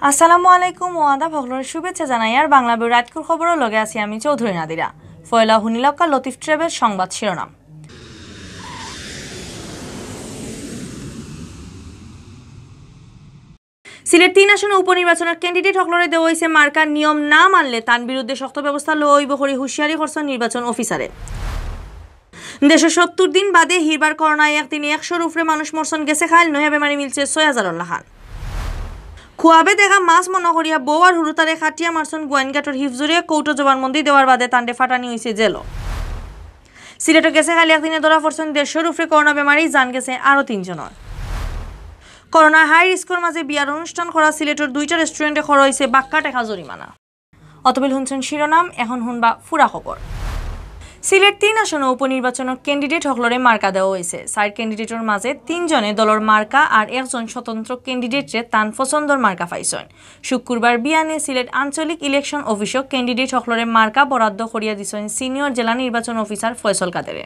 আসসালামু আলাইকুম ও আদাব সকলের শুভেচ্ছা জানাই আর বাংলাভিউ রাতকুর খবরও লগে আছি আমি চৌধুরী নাদিরা। ফয়লা হুনিলক্কা লতিফ ট্রেভেল সংবাদ শিরোনাম। সিলেট ৩ আসনে উপনির্বাচনের ক্যান্ডিডেট সকলরে দেওয়া হয়েছে মার্কার নিয়ম না মানলে তার বিরুদ্ধে শক্ত ব্যবস্থা লওয়া হইব করে হুঁশিয়ারি করছেন নির্বাচন অফিসারে। দেশে ৭০ দিন বাদে হিরবার করোনায় একদিনে ১০০-র উপরে মানুষ মরছন গেছে খাইল নয়া বেমারি মিলছে ৬,০০০ লাখান। খুয়াবে দেখা মাছ মনে করিয়া বউ আর হুরুতারে খাটিয়া মারছন গোয়েনঘাটর হিফজুরে কৌটো জবানবন্দি দেওয়ার বাদে তান্ডে ফাটানি হয়েছে জেল। সিলেটে গেছে খালি একদিনে ধরা পড়ছেন ১৫০-র উপরে করোনা বেমারি জান গেছে আরও ৩ জনের। করোনা হাই রিস্কর মাঝে বিয়ার অনুষ্ঠান করা সিলেটের ২টা রেস্টুরেন্টে খরচ হয়েছে বাক্কা টাকা জরিমানা। অতবিল শুনছেন শিরোনাম, এখন শুনবা ফুরা খবর। সিলেট ৩ আসনে উপনির্বাচনের ক্যান্ডিডেট সকলরে মার্কা দেওয়া হয়েছে। ৪ ক্যান্ডিডেটের মাঝে ৩ জনে দলের মার্কা আর একজন স্বতন্ত্র ক্যান্ডিডেটরে তান পছন্দর মার্কা পাইছেন। শুক্রবার বিয়ানে সিলেট আঞ্চলিক ইলেকশন অফিসক ক্যান্ডিডেট সকলরে মার্কা বরাদ্দ করিয়া দিছেন সিনিয়র জেলা নির্বাচন অফিসার ফয়সল কাদেরে।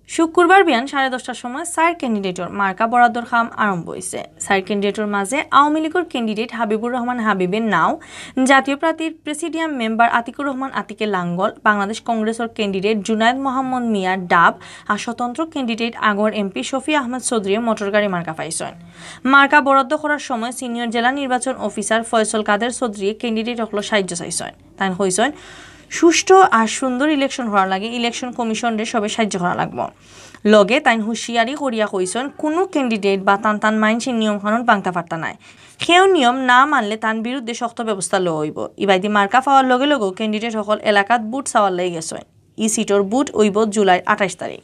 শুক্রবার বিয়ান 10:30টার সময় ৪ ক্যান্ডিডেটর মার্কা বরাদ্দর কাম আরম্ভ হয়েছে। ৪ ক্যান্ডিডেটের মাঝে আওয়ামী লীগের ক্যান্ডিডেট হাবিবুর রহমান হাবিবের নাও, জাতীয় পার্টির প্রেসিডিয়াম মেম্বার আতিকুর রহমান আতিকে লাঙ্গল, বাংলাদেশ কংগ্রেসের ক্যান্ডিডেট জুনায়েদ মোহাম্মদ মিয়া ডাব আর স্বতন্ত্র ক্যান্ডিডেট আগর এমপি শফি আহমেদ চৌধুরী মোটরগাড়ি মার্কা পাইছেন। মার্কা বরাদ্দ করার সময় সিনিয়র জেলা নির্বাচন অফিসার ফয়সল কাদের চৌধুরী ক্যান্ডিডেট সকল সাহায্য চাইছেন। তাই হয়েছেন সুষ্ঠু আর সুন্দর ইলেকশন হওয়ার লাগে ইলেকশন কমিশনরে সবে সাহায্য করা লাগবে। লগে তাই হুঁশিয়ারি করিয়া কইছেন কোনো ক্যান্ডিডেট বা তান মাইনসের নিয়ম কানুন ভাঙতা পারতা নাই। সেও নিয়ম না মানলে তার বিরুদ্ধে শক্ত ব্যবস্থা লওয়া হইব। ইবাইদি মার্কা পাওয়ার লগে লগেও ক্যান্ডিডেট সকল এলাকাত বুট চাওয়ার লাগি গেছেন। ই সিটর বুট হইব জুলাই ২৮ তারিখ।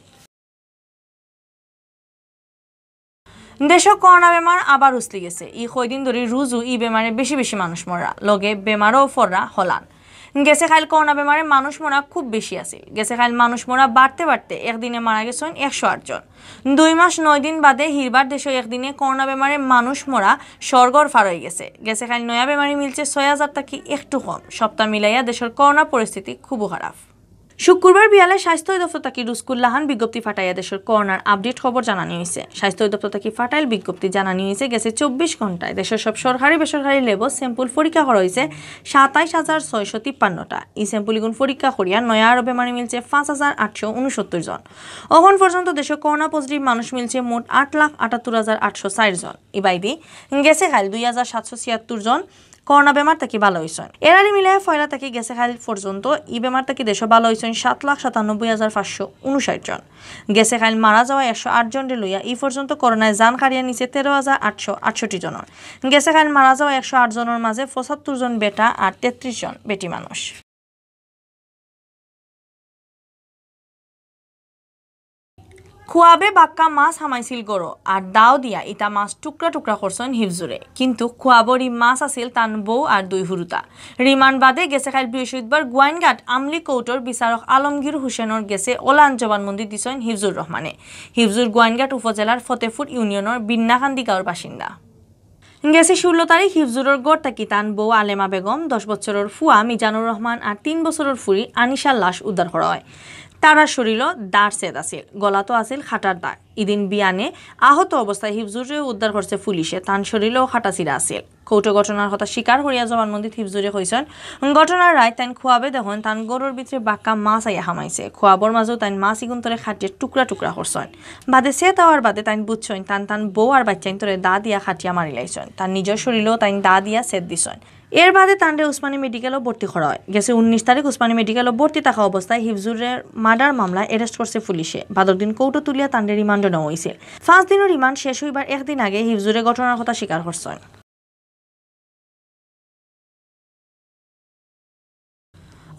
দেশক করোনা বেমার আবার উছলি গেছে। ই কয়দিন ধরে রুজু ই বেমারে বেশি বেশি মানুষ মরা, লগে বেমারও ফররা হলান। গেছে খাইল করোনা বেমারে মানুষ মরা খুব বেশি আছে। গেছে খাইল মানুষ মরা বাড়তে বাড়তে একদিনে মারা গেছেন ১০৮ জন। ২ মাস ৯ দিন বাদে হিরবার দেশে একদিনে করোনা বেমারে মানুষ মরা স্বর্গর ফার হয়ে গেছে। গেছে খাইল নয়া বেমারি মিলছে ৬,০০০ টাকি একটু কম। সপ্তাহ মিলাইয়া দেশের করোনা পরিস্থিতি খুব খারাপ। শুক্রবার বিয়ালে স্বাস্থ্য অধিদপ্তর তাকি রুস্কুল্লাহান বিজ্ঞপ্তি ফাটাইয়া দেশের করোনার আপডেট খবর জানানি হয়েছে। স্বাস্থ্য অধিদপ্তর তাকি ফাটাইল বিজ্ঞপ্তি জানানি হয়েছে গেছে ২৪ ঘন্টায় দেশের সব সরকারি বেসরকারি লেবল স্যাম্পল পরীক্ষা করা হয়েছে ২৭,৬৫৩টা। এই স্যাম্পলগুলো পরীক্ষা করিয়া নয়া আরো বেমারি মিলছে ৫,৮৬৯ জন। এখন পর্যন্ত দেশের করোনা পজিটিভ মানুষ মিলছে মোট ৮,৭৮,৮০৪ জন। ইবাইদি গেছে খাইল ২,৭৭৬ জন করোনা বেমার থেকে ভালো হয়েছেন। এরারি মিলিয়ে ফয়লা থেকে গেছে খাইল পর্যন্ত ই বেমার থেকে দেশে ভালো হয়েছেন ৭,৯৭,৫৫৯ জন। গেছে খাইল মারা যাওয়া ১০৮ জনরে লইয়া এই পর্যন্ত করোনায় জান হারিয়ে নিছে ১৩,৮৬৮ জনের। গেছে খাইল মারা যাওয়া ১০৮ জনের মাঝে ৭৫ জন বেটা আর ৩৩ জন বেটি মানুষ। খুয়াবে বাক্কা মাছ হামাইছিল গড়ো আর দাও দিয়া ইটা মাছ টুকরা টুকরা করছেন হিফজুরে। কিন্তু খুয়াবর ই মাছ আছিল তান বউ আর ২ হুরুতা। রিমান্ড বাদে গেছে খাইল বৃহস্পতিবার গোয়াইনঘাট আমলি কৌটর বিচারক আলমগীর হুসেনের গেছে ওলান জবানবন্দি দিছেন হিফজুর রহমানে। হিফজুর গোয়াইনঘাট উপজেলার ফতেপুর ইউনিয়নের বিন্নাকান্দি গাঁওর বাসিন্দা। গেছে ১৬ তারিখ হিফজুরের গড় তাকি তান বউ আলেমা বেগম, ১০ বছরের ফুয়া মিজানুর রহমান আর ৩ বছরের ফুরি আনিশার লাশ উদ্ধার করা হয়। তারা শরীরও দাঁড় সেদ আছিল, গলাতো আছিল খাটার দাগ। ইদিন বিয়ানে আহত অবস্থায় হিফজুরে উদ্ধার করছে পুলিশে, তান শরীরেও খাটাচিরা আছিল। কৌটো ঘটনার কথা স্বীকার করিয়া জবানবন্দিত হিফজুরে কইছেন ঘটনার রায় তাইন খুয়াবে দেখুন তান গরুর ভিতরে বাক্কা মাছ আইয়া হামাইছে। খুয়াবর মাঝেও তাইন মাছ ইগুন্তরে খাটিয়ে টুকরা টুকরা করছেন। বাদে সে তাওয়ার বাদে তাইন বুঝছেন তান বউ আর বাচ্চাইন তোরে দা দিয়া খাটিয়া মারি লাইছেন। তার নিজের শরীরেও তাইন দা দিয়া সেদ দিছেন। এর বাদে তান্ডে উসমানী মেডিকেলও ভর্তি করা হয়। গেছে ১৯ তারিখ উসমানী মেডিকেলও ভর্তি থাকা অবস্থায় হিফজুরের মার্ডার মামলায় অ্যারেস্ট করছে পুলিশে। ভাদর দিন কৌটো তুলিয়া তান্ডে রিমান্ডে নেওয়া হয়েছে। ৫ দিনের রিমান্ড শেষ হইবার একদিন আগে হিফজুরে ঘটনার কথা স্বীকার করছেন।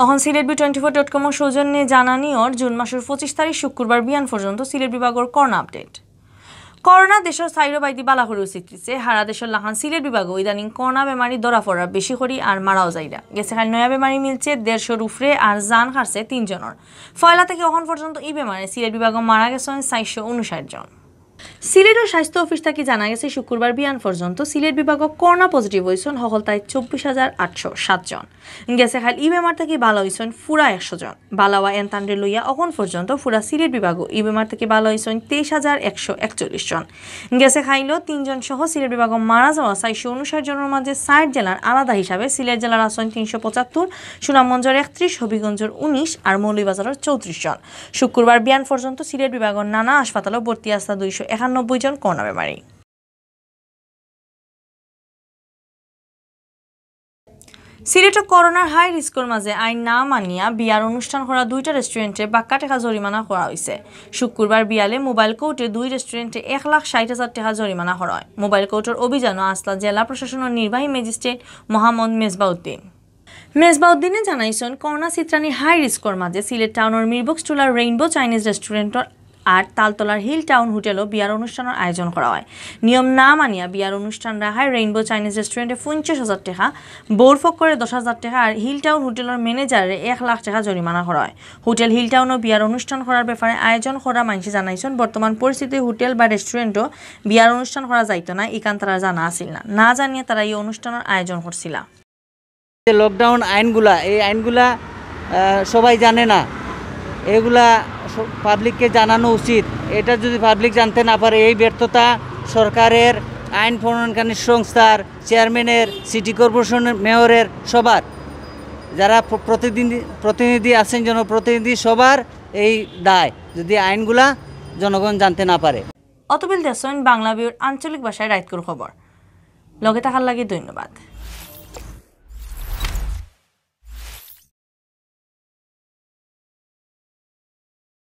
এখন sylhet24.com সৌজন্যে জানানিওর জুন মাসের ২৫ তারিখ শুক্রবার বিয়ান পর্যন্ত সিলেট বিভাগের করোনা আপডেট। করোনা দেশের সাইরো বাইদি বালা করে উচিতছে। হারা দেশের লাহান সিলেট বিভাগও ইদানিং করোনা বেমারি ধরা পড়ার বেশি করি আর মারাও যাইরা। গেছে খালি নয়া বেমারি মিলছে ১৫০ উপরে আর জান হারছে ৩ জনের। ফয়লা থেকে এখন পর্যন্ত এই বেমারে সিলেট বিভাগও মারা গেছেন ৪৫৯ জন। সিলেটের স্বাস্থ্য অফিস থেকে জানা গেছে শুক্রবার বিয়ান পর্যন্ত সিলেট বিভাগ করোনা পজিটিভ হয়েছেন সকলতায় 24,807 জন। গেছে খাল ই বেমার থেকে ভালো হয়েছেন ফুরা 100 জন। বালাওয়া এনতান্ডে লইয়া এখন পর্যন্ত ফুরা সিলেট বিভাগ ই বেমার থেকে ভালো হয়েছেন 23,141 জন। গেছে খাইল 3 জন সহ সিলেট বিভাগ মারা যাওয়া 459 জনের মাঝে 60 জেলার আলাদা হিসাবে সিলেট জেলার আছেন 375, সুনামগঞ্জের 31, হবিগঞ্জের 19 আর মৌলভীবাজারের 34 জন। শুক্রবার বিয়ান পর্যন্ত সিলেট বিভাগের নানা হাসপাতালে ভর্তি আছে 291 জন করোনা বেমারি। সিলেটে করোনার হাই রিস্কর মাঝে আইন না মানিয়া বিয়ার অনুষ্ঠান করা 2টা রেস্টুরেন্টে 52 টাকা জরিমানা করা হয়েছে। শুক্রবার বিয়ালে মোবাইল কোর্টে 2 রেস্টুরেন্টে 1,60,000 টাকা জরিমানা করা হয়। মোবাইল কোর্টের অভিযানও আসলা জেলা প্রশাসনের নির্বাহী ম্যাজিস্ট্রেট মোহাম্মদ মেজবাউদ্দিনে জানাইছেন করোনা চিত্রানি হাই রিস্কর মাঝে সিলেট টাউনের মিরবক্স টুলার রেইনবো চাইনিজ রেস্টুরেন্টর আর তালতলার হিল টাউন হোটেলও বিয়ার অনুষ্ঠানের আয়োজন করা হয়। নিয়ম না মানিয়া বিয়ার অনুষ্ঠান রাখায় রেইনবো চাইনিজ রেস্টুরেন্টে 50,000 টাকা, বোর ফক্করে 10,000 টাকা আর হিল টাউন হোটেলের ম্যানেজারে 1 লাখ টাকা জরিমানা করা হয়। হোটেল হিল টাউনও বিয়ার অনুষ্ঠান করার ব্যাপারে আয়োজন করা মানুষে জানাইছেন বর্তমান পরিস্থিতি হোটেল বা রেস্টুরেন্টও বিয়ার অনুষ্ঠান করা যাইতো না, ইকান তারা জানা আসিল না জানিয়ে তারা এই অনুষ্ঠানের আয়োজন করছিল। লকডাউন আইনগুলা এই আইনগুলা সবাই জানে না, এগুলা পাবলিককে জানানো উচিত। এটা যদি পাবলিক জানতে না পারে এই ব্যর্থতা সরকারের, আইন প্রণয়নকারী সংস্থার, চেয়ারম্যানের, সিটি কর্পোরেশনের, মেয়রের, সবার যারা প্রতিনিধি আছেন, জনপ্রতিনিধি সবার এই দায় যদি আইনগুলা জনগণ জানতে না পারে। অতবিল দেশন বাংলাভিউর আঞ্চলিক ভাষায় রাইতকুর খবর লগে থাকার লাগে ধন্যবাদ।